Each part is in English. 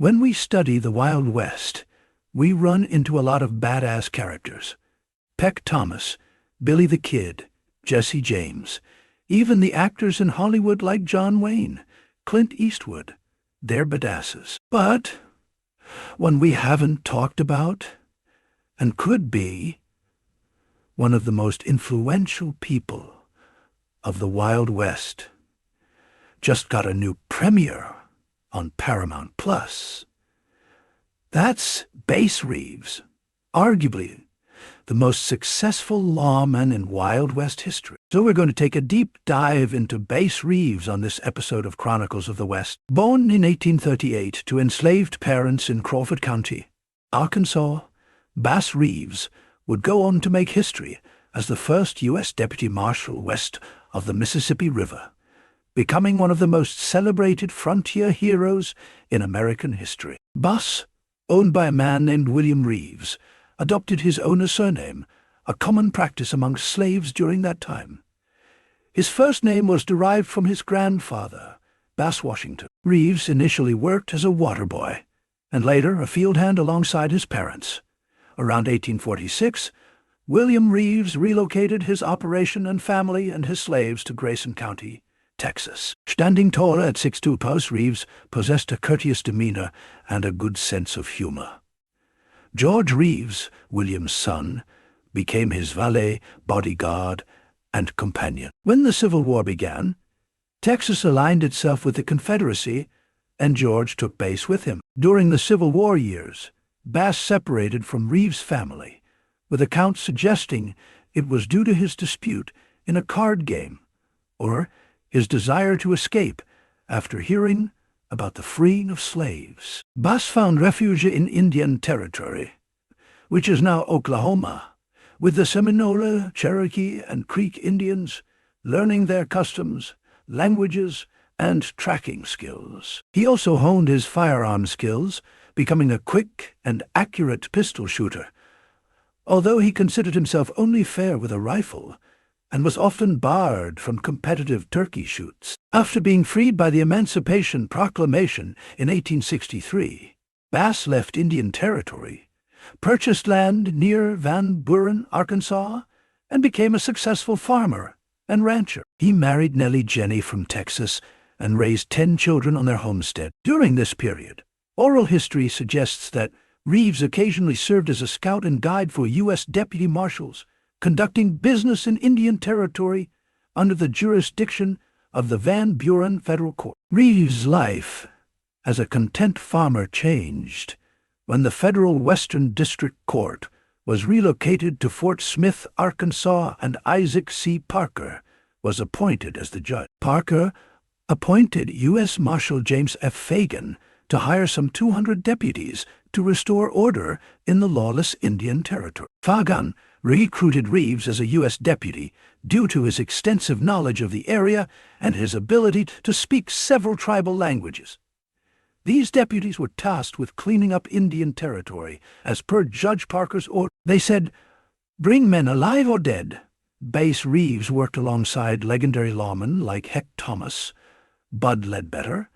When we study the Wild West, we run into a lot of badass characters. Peck Thomas, Billy the Kid, Jesse James, even the actors in Hollywood like John Wayne, Clint Eastwood, they're badasses. But one we haven't talked about, and could be, one of the most influential people of the Wild West, just got a new premiere on Paramount Plus. That's Bass Reeves, arguably the most successful lawman in Wild West history. So we're going to take a deep dive into Bass Reeves on this episode of Chronicles of the West. Born in 1838 to enslaved parents in Crawford County, Arkansas, Bass Reeves would go on to make history as the first U.S. Deputy Marshal west of the Mississippi River, becoming one of the most celebrated frontier heroes in American history. Bass, owned by a man named William Reeves, adopted his owner's surname, a common practice among slaves during that time. His first name was derived from his grandfather, Bass Washington. Reeves initially worked as a water boy, and later a field hand alongside his parents. Around 1846, William Reeves relocated his operation and family and his slaves to Grayson County, Texas. Standing tall at 6'2", Bass Reeves possessed a courteous demeanor and a good sense of humor. George Reeves, William's son, became his valet, bodyguard, and companion. When the Civil War began, Texas aligned itself with the Confederacy, and George took Bass with him. During the Civil War years, Bass separated from Reeves' family, with accounts suggesting it was due to his dispute in a card game, or his desire to escape after hearing about the freeing of slaves. Bass found refuge in Indian Territory, which is now Oklahoma, with the Seminole, Cherokee, and Creek Indians, learning their customs, languages, and tracking skills. He also honed his firearm skills, becoming a quick and accurate pistol shooter, although he considered himself only fair with a rifle, and was often barred from competitive turkey shoots. After being freed by the Emancipation Proclamation in 1863, Bass left Indian Territory, purchased land near Van Buren, Arkansas, and became a successful farmer and rancher. He married Nellie Jenny from Texas and raised 10 children on their homestead. During this period, oral history suggests that Reeves occasionally served as a scout and guide for U.S. deputy marshals, conducting business in Indian Territory under the jurisdiction of the Van Buren Federal Court. Reeves' life as a content farmer changed when the Federal Western District Court was relocated to Fort Smith, Arkansas, and Isaac C. Parker was appointed as the judge. Parker appointed U.S. Marshal James F. Fagan to hire some 200 deputies to restore order in the lawless Indian Territory. Fagan recruited Reeves as a U.S. deputy due to his extensive knowledge of the area and his ability to speak several tribal languages. These deputies were tasked with cleaning up Indian Territory, as per Judge Parker's order. They said, "Bring men alive or dead." Bass Reeves worked alongside legendary lawmen like Heck Thomas, Bud Ledbetter,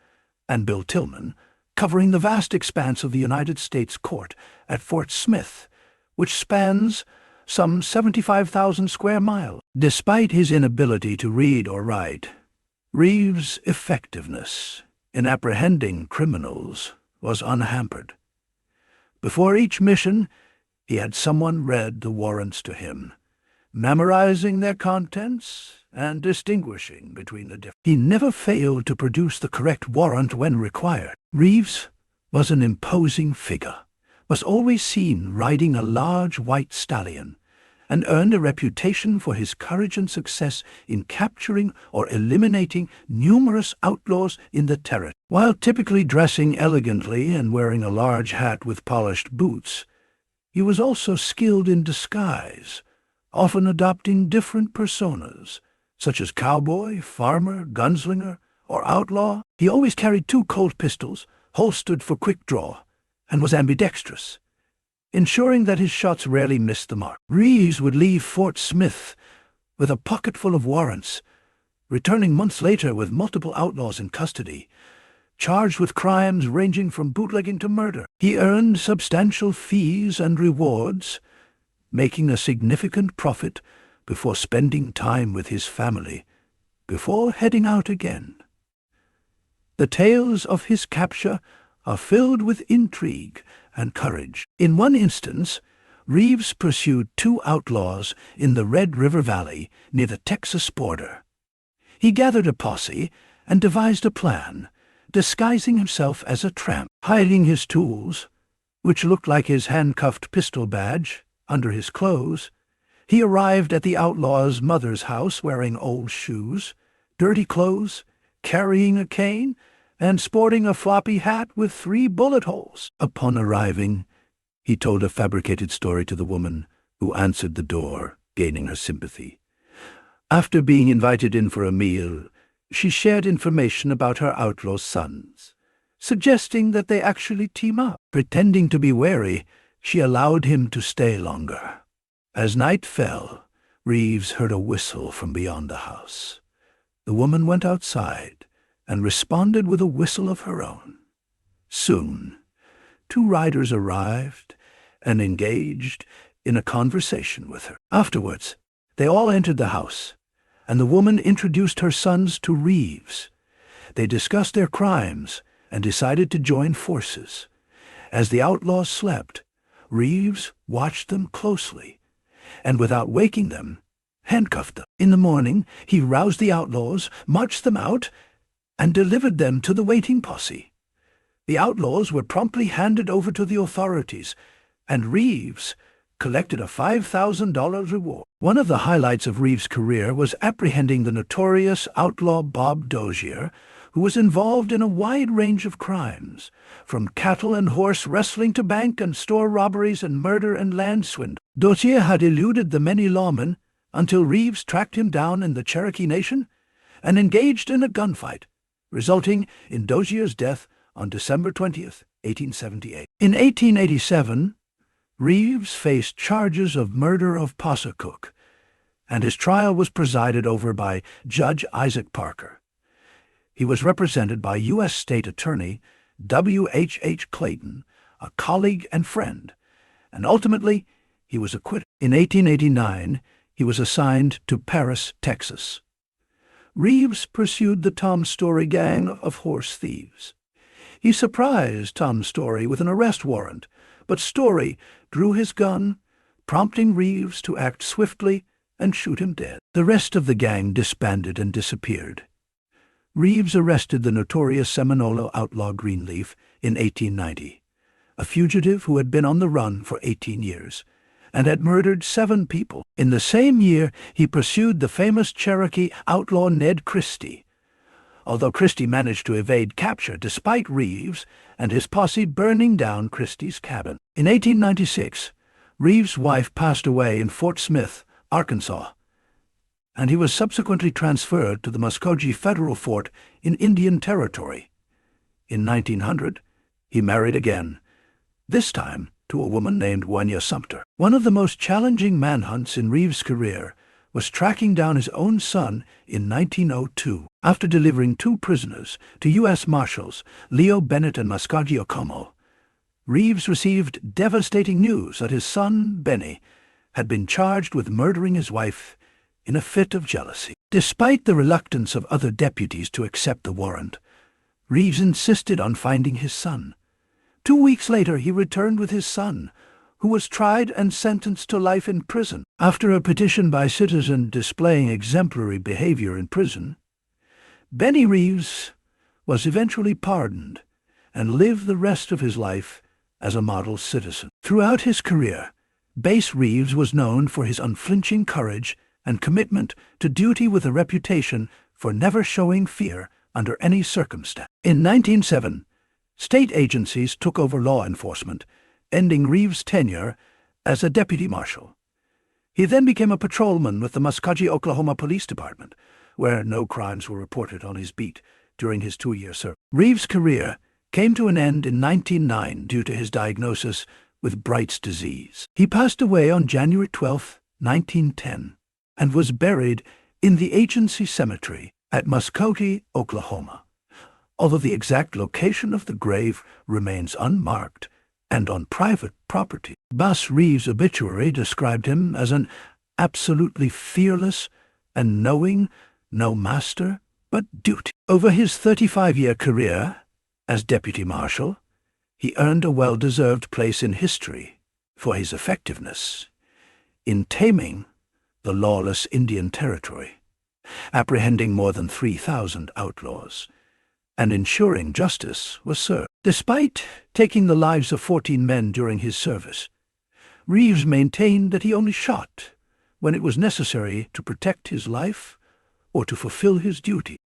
and Bill Tillman, covering the vast expanse of the United States Court at Fort Smith, which spans some 75,000 square miles. Despite his inability to read or write, Reeves' effectiveness in apprehending criminals was unhampered. Before each mission, he had someone read the warrants to him, memorizing their contents and distinguishing between the different. He never failed to produce the correct warrant when required. Reeves was an imposing figure, was always seen riding a large white stallion, and earned a reputation for his courage and success in capturing or eliminating numerous outlaws in the territory. While typically dressing elegantly and wearing a large hat with polished boots, he was also skilled in disguise, often adopting different personas, such as cowboy, farmer, gunslinger, or outlaw. He always carried 2 Colt pistols, holstered for quick draw, and was ambidextrous, ensuring that his shots rarely missed the mark. Reeves would leave Fort Smith with a pocket full of warrants, returning months later with multiple outlaws in custody, charged with crimes ranging from bootlegging to murder. He earned substantial fees and rewards, making a significant profit before spending time with his family, before heading out again. The tales of his capture are filled with intrigue and courage. In one instance, Reeves pursued 2 outlaws in the Red River Valley near the Texas border. He gathered a posse and devised a plan, disguising himself as a tramp, hiding his tools, which looked like his handcuffed pistol badge, under his clothes. He arrived at the outlaw's mother's house wearing old shoes, dirty clothes, carrying a cane, and sporting a floppy hat with 3 bullet holes. Upon arriving, he told a fabricated story to the woman who answered the door, gaining her sympathy. After being invited in for a meal, she shared information about her outlaw sons, suggesting that they actually team up. Pretending to be wary, she allowed him to stay longer. As night fell, Reeves heard a whistle from beyond the house. The woman went outside and responded with a whistle of her own. Soon, 2 riders arrived and engaged in a conversation with her. Afterwards, they all entered the house, and the woman introduced her sons to Reeves. They discussed their crimes and decided to join forces. As the outlaws slept, Reeves watched them closely, and without waking them, handcuffed them. In the morning, he roused the outlaws, marched them out, and delivered them to the waiting posse. The outlaws were promptly handed over to the authorities, and Reeves collected a $5,000 reward. One of the highlights of Reeves' career was apprehending the notorious outlaw Bob Dozier, who was involved in a wide range of crimes, from cattle and horse wrestling to bank and store robberies and murder and land swindle. Dozier had eluded the many lawmen until Reeves tracked him down in the Cherokee Nation and engaged in a gunfight, resulting in Dozier's death on December 20th, 1878. In 1887, Reeves faced charges of murder of Passacook, and his trial was presided over by Judge Isaac Parker. He was represented by U.S. State Attorney W.H.H. Clayton, a colleague and friend, and ultimately he was acquitted. In 1889, he was assigned to Paris, Texas. Reeves pursued the Tom Story gang of horse thieves. He surprised Tom Story with an arrest warrant, but Story drew his gun, prompting Reeves to act swiftly and shoot him dead. The rest of the gang disbanded and disappeared. Reeves arrested the notorious Seminole outlaw Greenleaf in 1890, a fugitive who had been on the run for 18 years and had murdered 7 people. In the same year, he pursued the famous Cherokee outlaw Ned Christie, although Christie managed to evade capture despite Reeves and his posse burning down Christie's cabin. In 1896, Reeves' wife passed away in Fort Smith, Arkansas, and he was subsequently transferred to the Muskogee Federal Fort in Indian Territory. In 1900, he married again, this time to a woman named Wanya Sumter. One of the most challenging manhunts in Reeves' career was tracking down his own son in 1902. After delivering 2 prisoners to U.S. Marshals, Leo Bennett and Muskogee Okomo, Reeves received devastating news that his son, Benny, had been charged with murdering his wife in a fit of jealousy. Despite the reluctance of other deputies to accept the warrant, Reeves insisted on finding his son. 2 weeks later, he returned with his son, who was tried and sentenced to life in prison. After a petition by citizens displaying exemplary behavior in prison, Benny Reeves was eventually pardoned and lived the rest of his life as a model citizen. Throughout his career, Bass Reeves was known for his unflinching courage and commitment to duty, with a reputation for never showing fear under any circumstance. In 1907, state agencies took over law enforcement, ending Reeves' tenure as a deputy marshal. He then became a patrolman with the Muskogee, Oklahoma Police Department, where no crimes were reported on his beat during his 2-year service. Reeves' career came to an end in 1909 due to his diagnosis with Bright's disease. He passed away on January 12, 1910, and was buried in the agency cemetery at Muskogee, Oklahoma. although the exact location of the grave remains unmarked and on private property. Bass Reeves' obituary described him as an absolutely fearless and knowing no master but duty. Over his 35-year career as deputy marshal, he earned a well-deserved place in history for his effectiveness in taming the lawless Indian Territory, apprehending more than 3,000 outlaws, and ensuring justice was served. Despite taking the lives of 14 men during his service, Reeves maintained that he only shot when it was necessary to protect his life or to fulfill his duty.